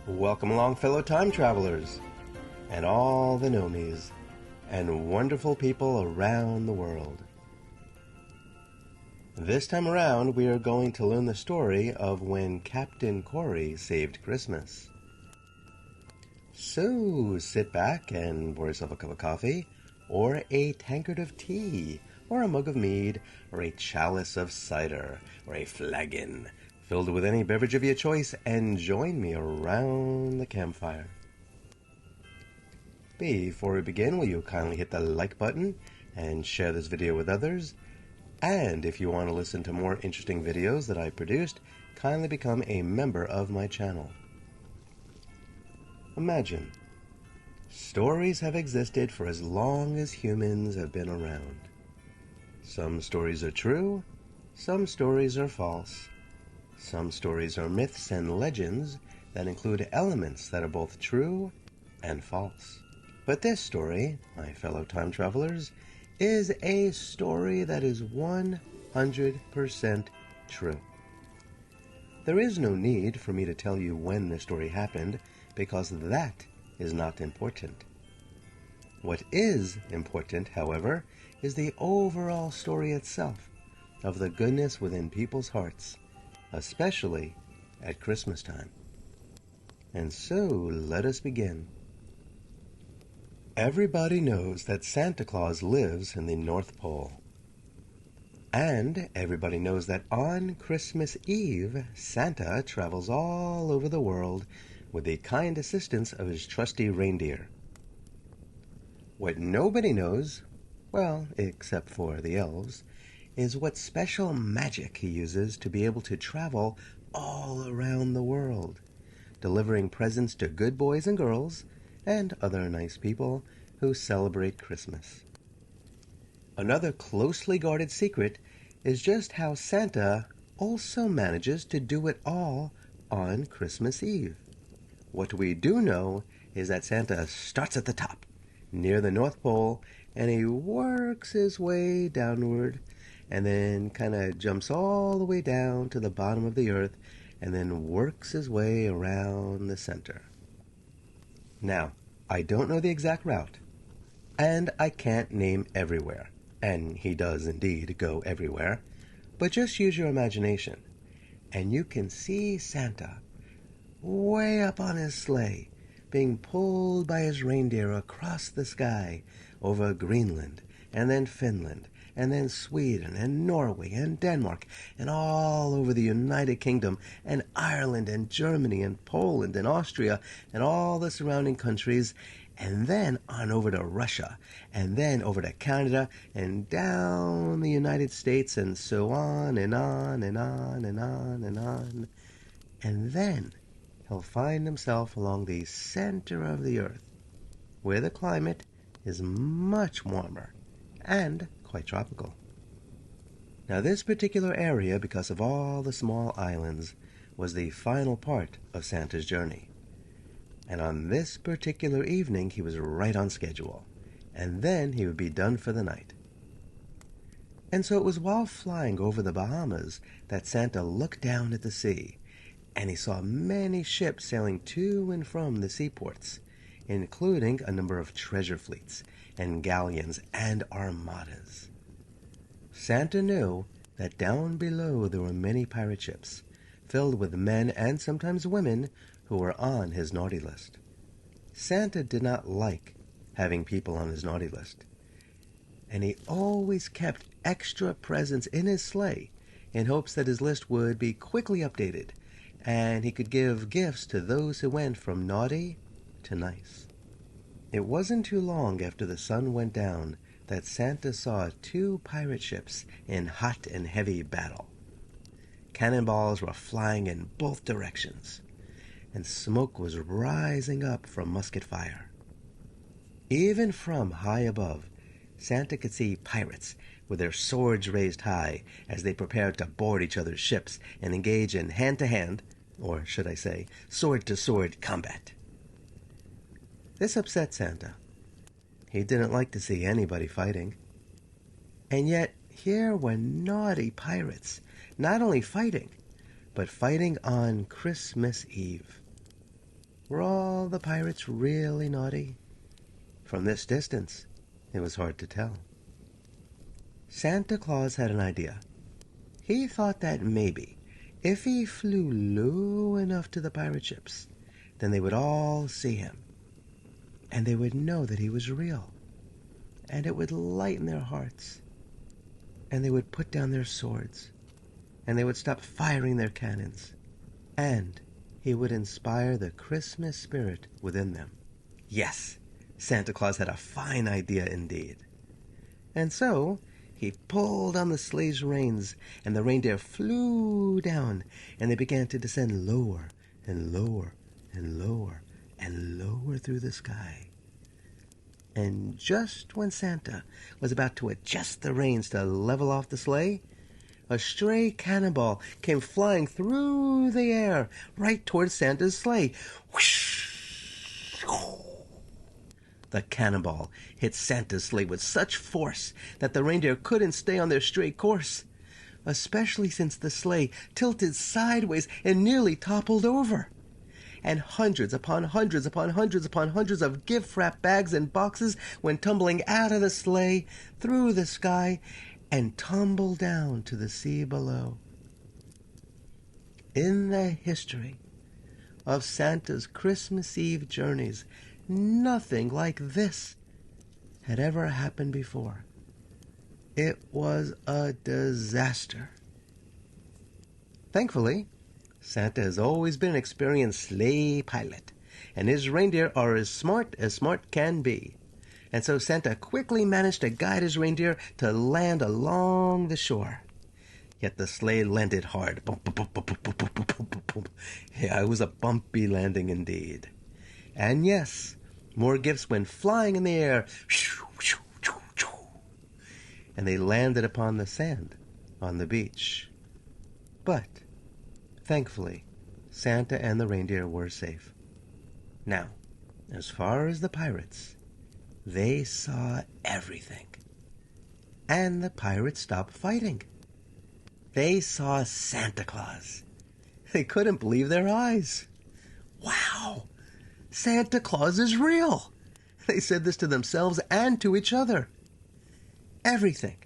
Welcome along, fellow time travelers, and all the gnomies, and wonderful people around the world. This time around, we are going to learn the story of when Captain Kori saved Christmas. So, sit back and pour yourself a cup of coffee, or a tankard of tea, or a mug of mead, or a chalice of cider, or a flagon, filled with any beverage of your choice, and join me around the campfire. Before we begin, will you kindly hit the like button and share this video with others? And if you want to listen to more interesting videos that I produced, kindly become a member of my channel. Imagine, stories have existed for as long as humans have been around. Some stories are true, some stories are false. Some stories are myths and legends that include elements that are both true and false. But this story, my fellow time travelers, is a story that is 100% true. There is no need for me to tell you when the story happened, because that is not important. What is important, however, is the overall story itself of the goodness within people's hearts, especially at Christmas time. And so, let us begin. Everybody knows that Santa Claus lives in the North Pole. And everybody knows that on Christmas Eve, Santa travels all over the world with the kind assistance of his trusty reindeer. What nobody knows, well, except for the elves, is what special magic he uses to be able to travel all around the world, delivering presents to good boys and girls and other nice people who celebrate Christmas. Another closely guarded secret is just how Santa also manages to do it all on Christmas Eve. What we do know is that Santa starts at the top, near the North Pole, and he works his way downward, and then kind of jumps all the way down to the bottom of the earth, and then works his way around the center. Now, I don't know the exact route, and I can't name everywhere, and he does indeed go everywhere, but just use your imagination, and you can see Santa way up on his sleigh, being pulled by his reindeer across the sky, over Greenland, and then Finland, and then Sweden, and Norway, and Denmark, and all over the United Kingdom, and Ireland, and Germany, and Poland, and Austria, and all the surrounding countries, and then on over to Russia, and then over to Canada, and down the United States, and so on, and on, and on, and on, and on. And then he'll find himself along the center of the earth, where the climate is much warmer and quite tropical. Now, this particular area, because of all the small islands, was the final part of Santa's journey. And on this particular evening, he was right on schedule, and then he would be done for the night. And so it was while flying over the Bahamas that Santa looked down at the sea, and he saw many ships sailing to and from the seaports, including a number of treasure fleets and galleons and armadas. Santa knew that down below there were many pirate ships, filled with men and sometimes women who were on his naughty list. Santa did not like having people on his naughty list, and he always kept extra presents in his sleigh in hopes that his list would be quickly updated, and he could give gifts to those who went from naughty to nice. It wasn't too long after the sun went down that Santa saw 2 pirate ships in hot and heavy battle. Cannonballs were flying in both directions, and smoke was rising up from musket fire. Even from high above, Santa could see pirates with their swords raised high as they prepared to board each other's ships and engage in hand-to-hand, or should I say, sword-to-sword combat. This upset Santa. He didn't like to see anybody fighting. And yet, here were naughty pirates, not only fighting, but fighting on Christmas Eve. Were all the pirates really naughty? From this distance, it was hard to tell. Santa Claus had an idea. He thought that maybe, if he flew low enough to the pirate ships, then they would all see him, and they would know that he was real, and it would lighten their hearts, and they would put down their swords, and they would stop firing their cannons, and he would inspire the Christmas spirit within them. Yes, Santa Claus had a fine idea indeed. And so he pulled on the sleigh's reins, and the reindeer flew down, and they began to descend lower and lower and lower and lower through the sky. And just when Santa was about to adjust the reins to level off the sleigh, a stray cannonball came flying through the air right towards Santa's sleigh. Whoosh! The cannonball hit Santa's sleigh with such force that the reindeer couldn't stay on their straight course, especially since the sleigh tilted sideways and nearly toppled over. And hundreds upon hundreds upon hundreds upon hundreds of gift-wrap bags and boxes went tumbling out of the sleigh, through the sky, and tumbled down to the sea below. In the history of Santa's Christmas Eve journeys, nothing like this had ever happened before. It was a disaster. Thankfully, Santa has always been an experienced sleigh pilot, and his reindeer are as smart can be. And so Santa quickly managed to guide his reindeer to land along the shore. Yet the sleigh landed hard. Boom, boom, boom, boom, boom, boom, boom, boom, boom. Yeah, it was a bumpy landing indeed. And yes, more gifts went flying in the air. And they landed upon the sand on the beach. But, thankfully, Santa and the reindeer were safe. Now, as far as the pirates, they saw everything. And the pirates stopped fighting. They saw Santa Claus. They couldn't believe their eyes. Wow! Santa Claus is real! They said this to themselves and to each other. Everything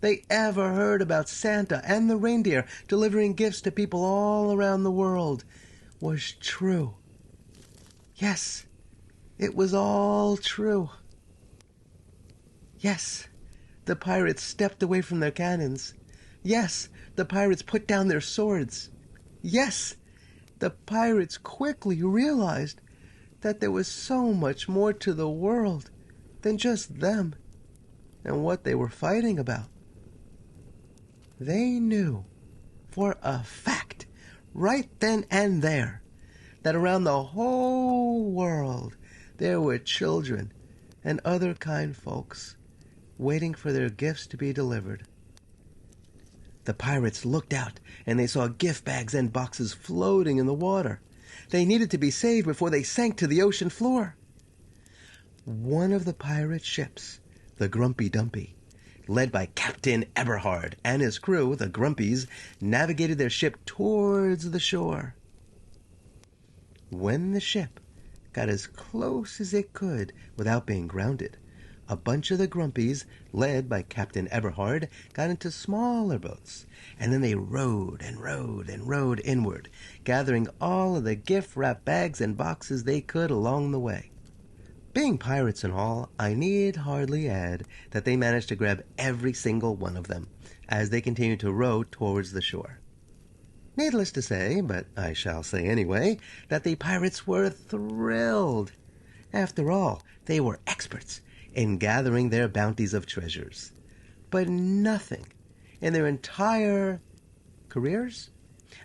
they ever heard about Santa and the reindeer delivering gifts to people all around the world was true. Yes, it was all true. Yes, the pirates stepped away from their cannons. Yes, the pirates put down their swords. Yes, the pirates quickly realized that there was so much more to the world than just them and what they were fighting about. They knew for a fact, right then and there, that around the whole world there were children and other kind folks waiting for their gifts to be delivered. The pirates looked out, and they saw gift bags and boxes floating in the water. They needed to be saved before they sank to the ocean floor. One of the pirate ships, the Grumpy Dumpy, led by Captain Eberhard and his crew, the Grumpies, navigated their ship towards the shore. When the ship got as close as it could without being grounded, a bunch of the Grumpies, led by Captain Eberhard, got into smaller boats, and then they rowed and rowed and rowed inward, gathering all of the gift-wrap bags and boxes they could along the way. Being pirates and all, I need hardly add that they managed to grab every single one of them as they continued to row towards the shore. Needless to say, but I shall say anyway, that the pirates were thrilled. After all, they were experts in gathering their bounties of treasures. But nothing in their entire careers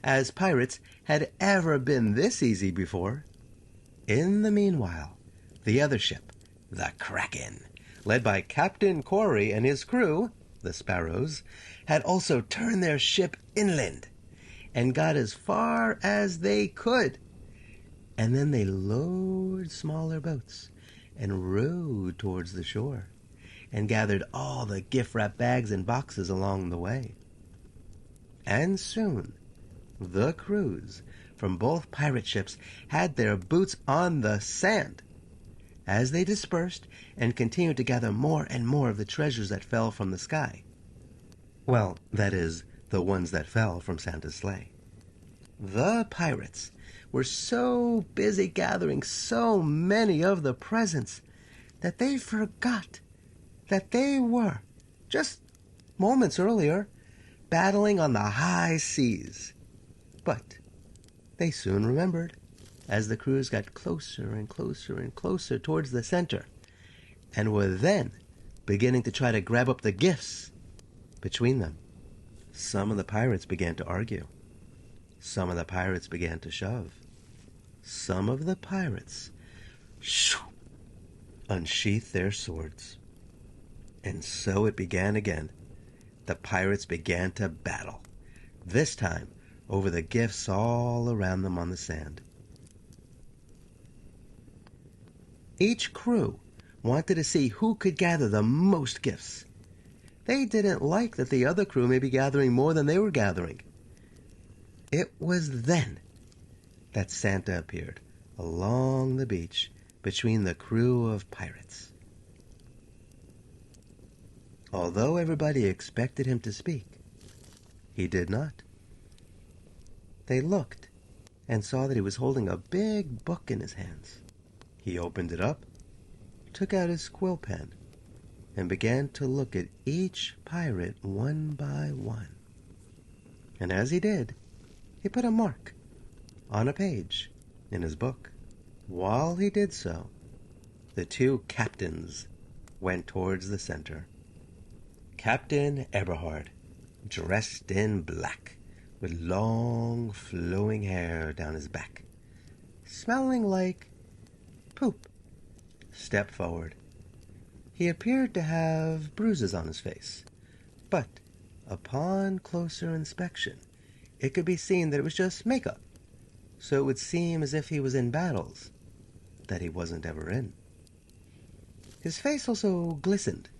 as pirates had ever been this easy before. In the meanwhile, the other ship, the Kraken, led by Captain Kori and his crew, the Sparrows, had also turned their ship inland and got as far as they could. And then they lowered smaller boats and rowed towards the shore and gathered all the gift-wrap bags and boxes along the way. And soon the crews from both pirate ships had their boots on the sand. As they dispersed and continued to gather more and more of the treasures that fell from the sky. Well, that is, the ones that fell from Santa's sleigh. The pirates were so busy gathering so many of the presents that they forgot that they were, just moments earlier, battling on the high seas. But they soon remembered as the crews got closer and closer and closer towards the center, and were then beginning to try to grab up the gifts between them. Some of the pirates began to argue. Some of the pirates began to shove. Some of the pirates unsheathed their swords. And so it began again. The pirates began to battle, this time over the gifts all around them on the sand. Each crew wanted to see who could gather the most gifts. They didn't like that the other crew may be gathering more than they were gathering. It was then that Santa appeared along the beach between the crew of pirates. Although everybody expected him to speak, he did not. They looked and saw that he was holding a big book in his hands. He opened it up, took out his quill pen, and began to look at each pirate one by one. And as he did, he put a mark on a page in his book. While he did so, the two captains went towards the center. Captain Eberhard, dressed in black, with long flowing hair down his back, smelling like poop, stepped forward. He appeared to have bruises on his face, but upon closer inspection, it could be seen that it was just makeup, so it would seem as if he was in battles that he wasn't ever in. His face also glistened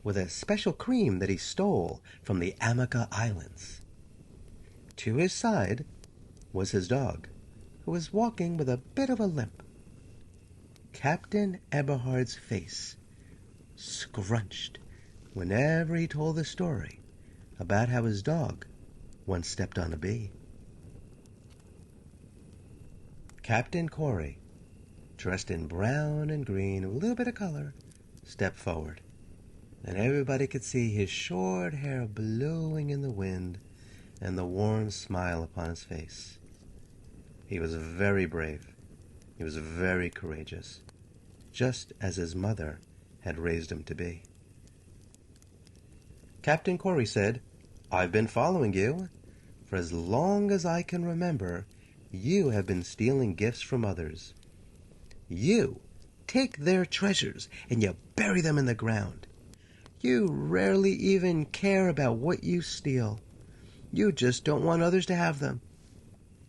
with a special cream that he stole from the Amica Islands. To his side was his dog, who was walking with a bit of a limp. Captain Eberhard's face scrunched whenever he told the story about how his dog once stepped on a bee. Captain Kori, dressed in brown and green with a little bit of color, stepped forward, and everybody could see his short hair blowing in the wind and the warm smile upon his face. He was very brave. He was very courageous, just as his mother had raised him to be. Captain Kori said, "I've been following you. For as long as I can remember, you have been stealing gifts from others. You take their treasures and you bury them in the ground. You rarely even care about what you steal. You just don't want others to have them."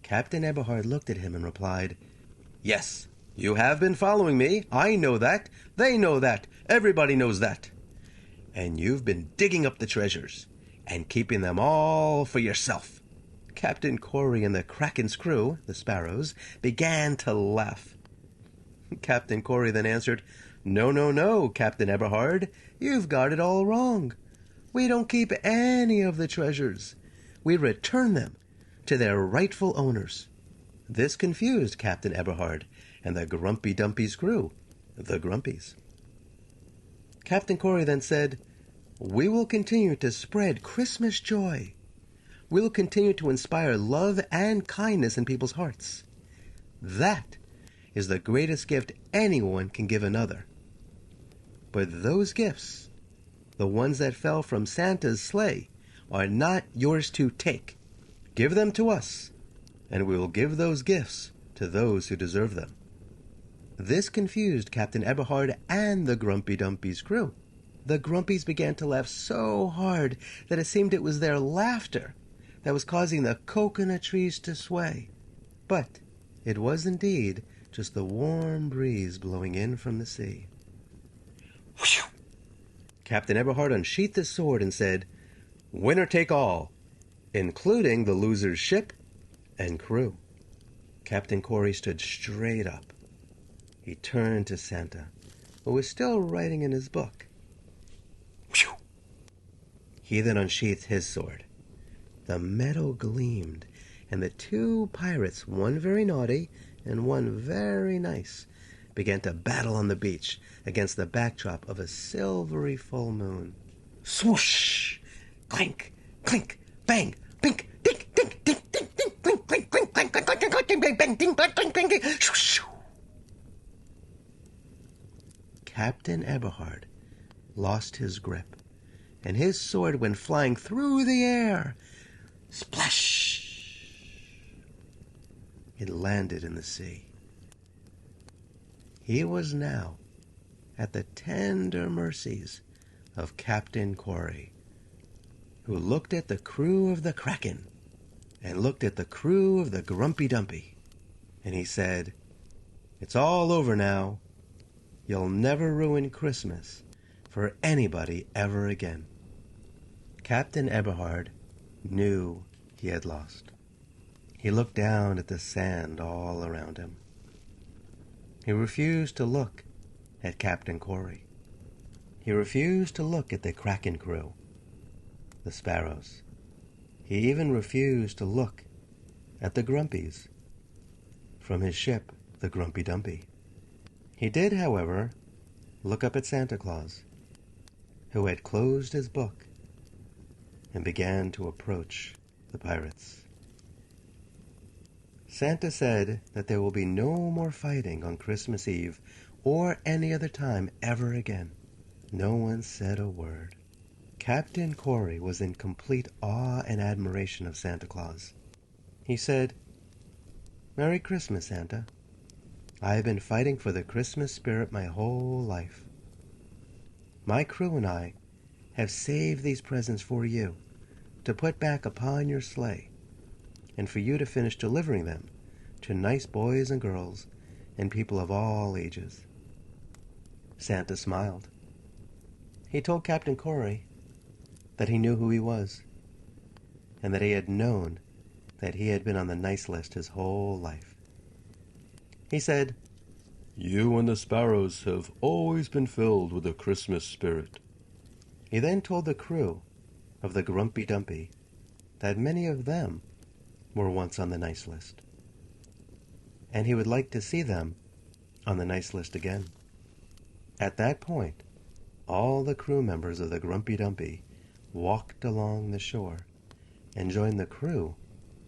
Captain Eberhard looked at him and replied, "Yes, you have been following me. I know that. They know that. Everybody knows that. And you've been digging up the treasures and keeping them all for yourself." Captain Kori and the Kraken's crew, the Sparrows, began to laugh. Captain Kori then answered, No, no, no, Captain Eberhard. You've got it all wrong. We don't keep any of the treasures. We return them to their rightful owners." This confused Captain Eberhard and the Grumpy Dumpy's crew, the Grumpies. Captain Kori then said, "We will continue to spread Christmas joy. We will continue to inspire love and kindness in people's hearts. That is the greatest gift anyone can give another. But those gifts, the ones that fell from Santa's sleigh, are not yours to take. Give them to us, and we will give those gifts to those who deserve them." This confused Captain Eberhard and the Grumpy Dumpy's crew. The Grumpies began to laugh so hard that it seemed it was their laughter that was causing the coconut trees to sway. But it was indeed just the warm breeze blowing in from the sea. Whew! Captain Eberhard unsheathed his sword and said, "Winner take all, including the loser's ship and crew." Captain Kori stood straight up. He turned to Santa, who was still writing in his book. Phew! He then unsheathed his sword. The metal gleamed, and the two pirates, one very naughty and one very nice, began to battle on the beach against the backdrop of a silvery full moon. Swoosh! Clank! Clink! Bang! Bink! Dink! Dink! Dink! Dink! Dink! Clink! Clink! Clink! Clank! Clank! Clank! Clank! Ding! Bang! Bang! Ding! Bang! Clink! Clink! Ding! Shoo! Captain Eberhard lost his grip, and his sword went flying through the air. Splash! It landed in the sea. He was now at the tender mercies of Captain Kori, who looked at the crew of the Kraken and looked at the crew of the Grumpy Dumpy, and he said, "It's all over now. You'll never ruin Christmas for anybody ever again." Captain Eberhard knew he had lost. He looked down at the sand all around him. He refused to look at Captain Kori. He refused to look at the Kraken crew, the sparrows. He even refused to look at the Grumpies from his ship, the Grumpy Dumpy. He did, however, look up at Santa Claus, who had closed his book and began to approach the pirates. Santa said that there will be no more fighting on Christmas Eve or any other time ever again. No one said a word. Captain Kori was in complete awe and admiration of Santa Claus. He said, "Merry Christmas, Santa. I have been fighting for the Christmas spirit my whole life. My crew and I have saved these presents for you to put back upon your sleigh, and for you to finish delivering them to nice boys and girls and people of all ages." Santa smiled. He told Captain Kori that he knew who he was, and that he had known that he had been on the nice list his whole life. He said, "You and the sparrows have always been filled with the Christmas spirit." He then told the crew of the Grumpy Dumpy that many of them were once on the nice list, and he would like to see them on the nice list again. At that point, all the crew members of the Grumpy Dumpy walked along the shore and joined the crew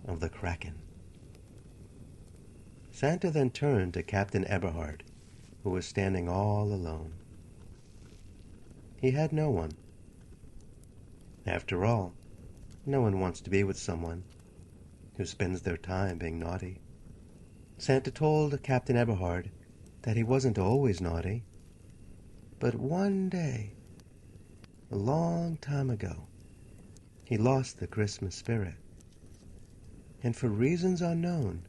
of the Kraken. Santa then turned to Captain Eberhard, who was standing all alone. He had no one. After all, no one wants to be with someone who spends their time being naughty. Santa told Captain Eberhard that he wasn't always naughty, but one day, a long time ago, he lost the Christmas spirit. And for reasons unknown,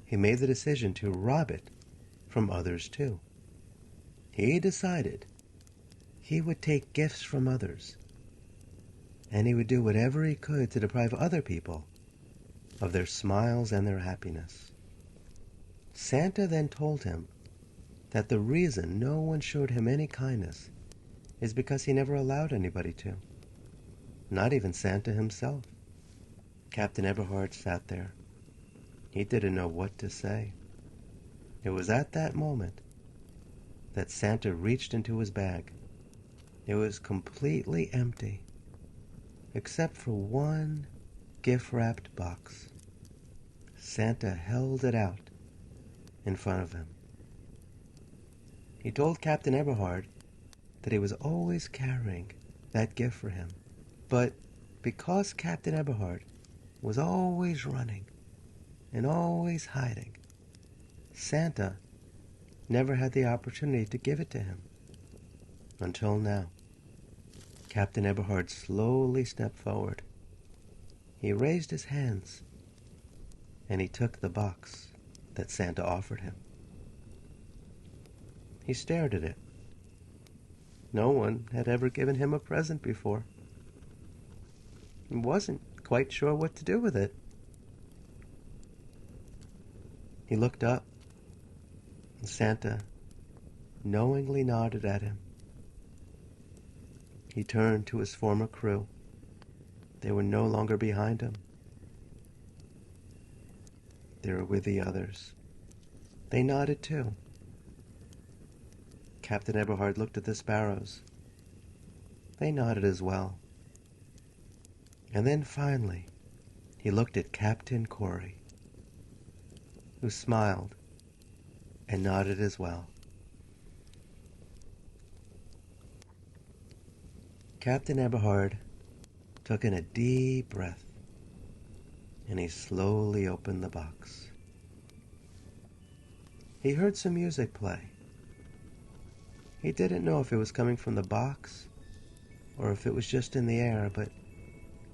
he made the decision to rob it from others too. He decided he would take gifts from others, and he would do whatever he could to deprive other people of their smiles and their happiness. Santa then told him that the reason no one showed him any kindness is because he never allowed anybody to, not even Santa himself. Captain Eberhard sat there. He didn't know what to say. It was at that moment that Santa reached into his bag. It was completely empty, except for one gift-wrapped box. Santa held it out in front of him. He told Captain Eberhard that he was always carrying that gift for him. But because Captain Eberhard was always running and always hiding, Santa never had the opportunity to give it to him. Until now. Captain Eberhard slowly stepped forward. He raised his hands, and he took the box that Santa offered him. He stared at it. No one had ever given him a present before. He wasn't quite sure what to do with it. He looked up, and Santa knowingly nodded at him. He turned to his former crew. They were no longer behind him. They were with the others. They nodded too. Captain Eberhard looked at the sparrows. They nodded as well. And then finally, he looked at Captain Kori, who smiled and nodded as well. Captain Eberhard took in a deep breath, and he slowly opened the box. He heard some music play. He didn't know if it was coming from the box or if it was just in the air, but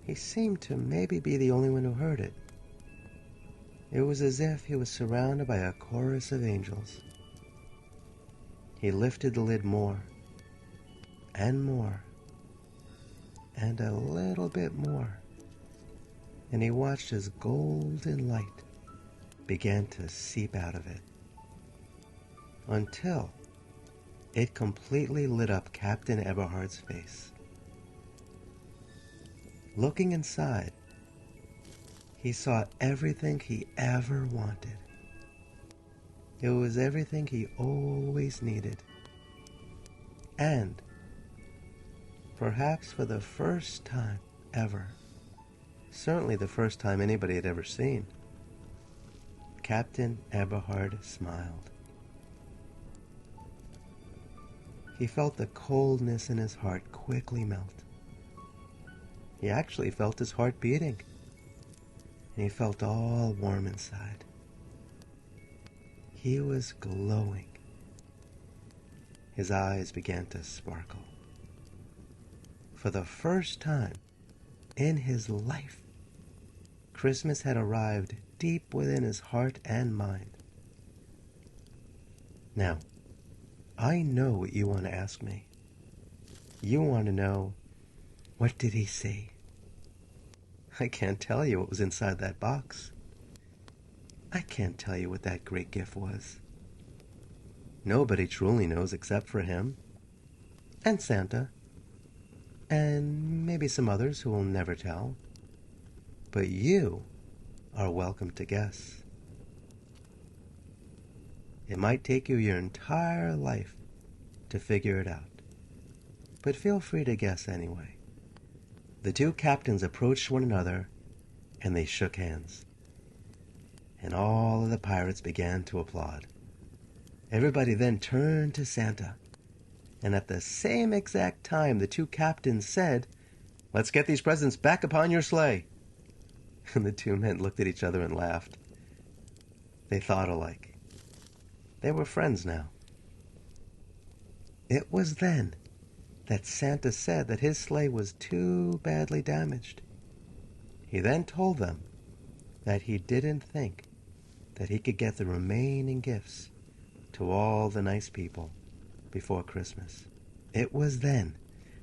he seemed to maybe be the only one who heard it. It was as if he was surrounded by a chorus of angels. He lifted the lid more and more and a little bit more, and he watched as golden light began to seep out of it until it completely lit up Captain Eberhard's face. Looking inside, he saw everything he ever wanted. It was everything he always needed. And, perhaps for the first time ever, certainly the first time anybody had ever seen, Captain Eberhard smiled. He felt the coldness in his heart quickly melt. He actually felt his heart beating, and he felt all warm inside. He was glowing. His eyes began to sparkle. For the first time in his life, Christmas had arrived deep within his heart and mind. Now, I know what you want to ask me. You want to know, what did he see? I can't tell you what was inside that box. I can't tell you what that great gift was. Nobody truly knows except for him, and Santa, and maybe some others who will never tell. But you are welcome to guess. It might take you your entire life to figure it out, but feel free to guess anyway. The two captains approached one another, and they shook hands. And all of the pirates began to applaud. Everybody then turned to Santa, and at the same exact time the two captains said, "Let's get these presents back upon your sleigh." And the two men looked at each other and laughed. They thought alike. They were friends now. It was then that Santa said that his sleigh was too badly damaged. He then told them that he didn't think that he could get the remaining gifts to all the nice people before Christmas. It was then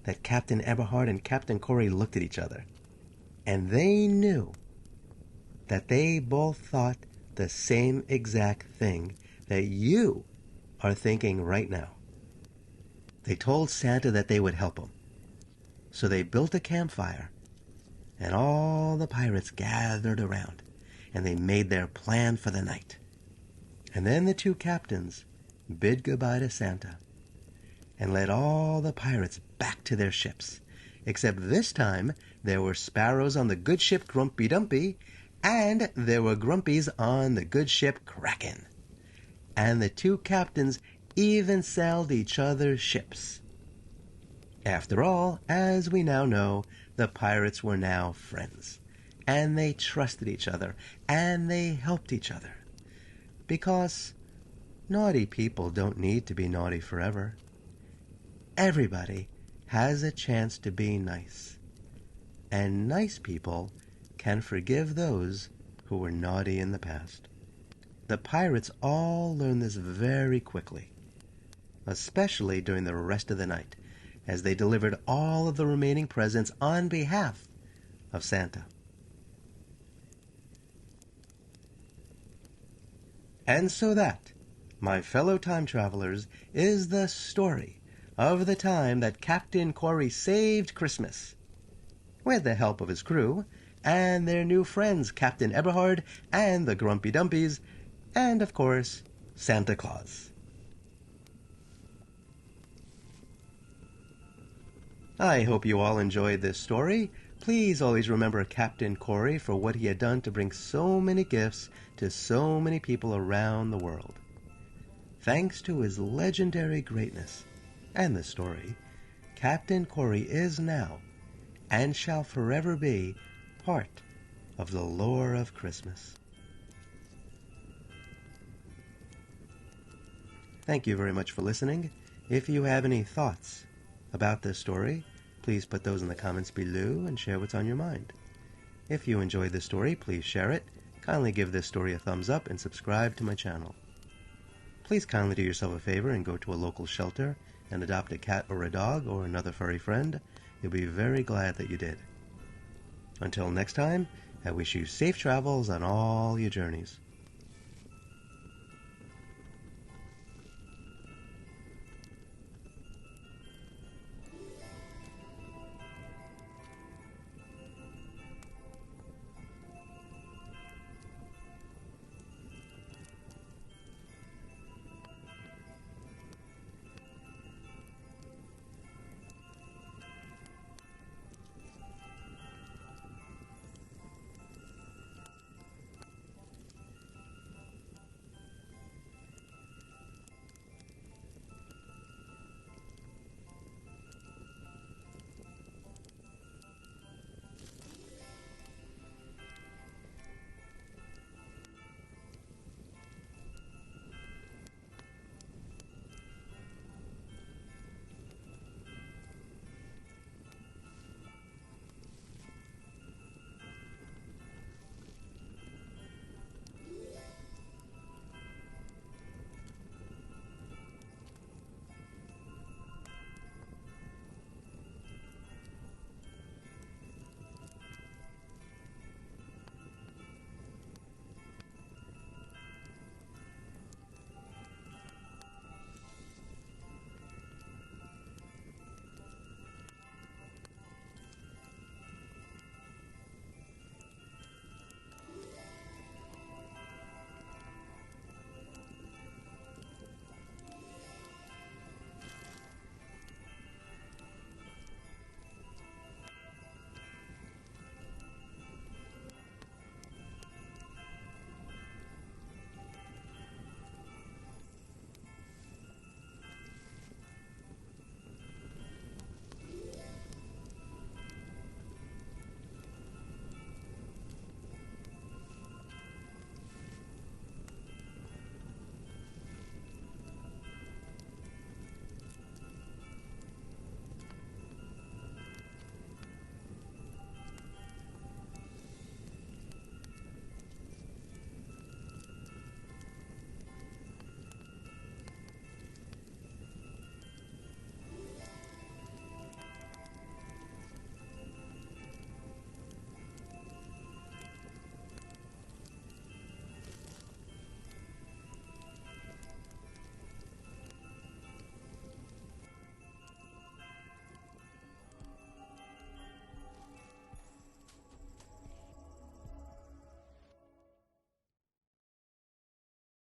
that Captain Eberhard and Captain Kori looked at each other, and they knew that they both thought the same exact thing that you are thinking right now. They told Santa that they would help him. So they built a campfire, and all the pirates gathered around, and they made their plan for the night. And then the two captains bid goodbye to Santa, and led all the pirates back to their ships, except this time there were sparrows on the good ship Grumpy Dumpy, and there were grumpies on the good ship Kraken. And the two captains even sailed each other's ships. After all, as we now know, the pirates were now friends, and they trusted each other, and they helped each other. Because naughty people don't need to be naughty forever. Everybody has a chance to be nice, and nice people can forgive those who were naughty in the past. The pirates all learned this very quickly, especially during the rest of the night, as they delivered all of the remaining presents on behalf of Santa. And so that, my fellow time travelers, is the story of the time that Captain Kori saved Christmas, with the help of his crew and their new friends Captain Eberhard and the Grumpy Dumpies, and of course, Santa Claus. I hope you all enjoyed this story. Please always remember Captain Kori for what he had done to bring so many gifts to so many people around the world. Thanks to his legendary greatness and the story, Captain Kori is now, and shall forever be, part of the lore of Christmas. Thank you very much for listening. If you have any thoughts about this story, please put those in the comments below and share what's on your mind. If you enjoyed this story, please share it. Kindly give this story a thumbs up and subscribe to my channel. Please kindly do yourself a favor and go to a local shelter and adopt a cat or a dog or another furry friend. You'll be very glad that you did. Until next time, I wish you safe travels on all your journeys.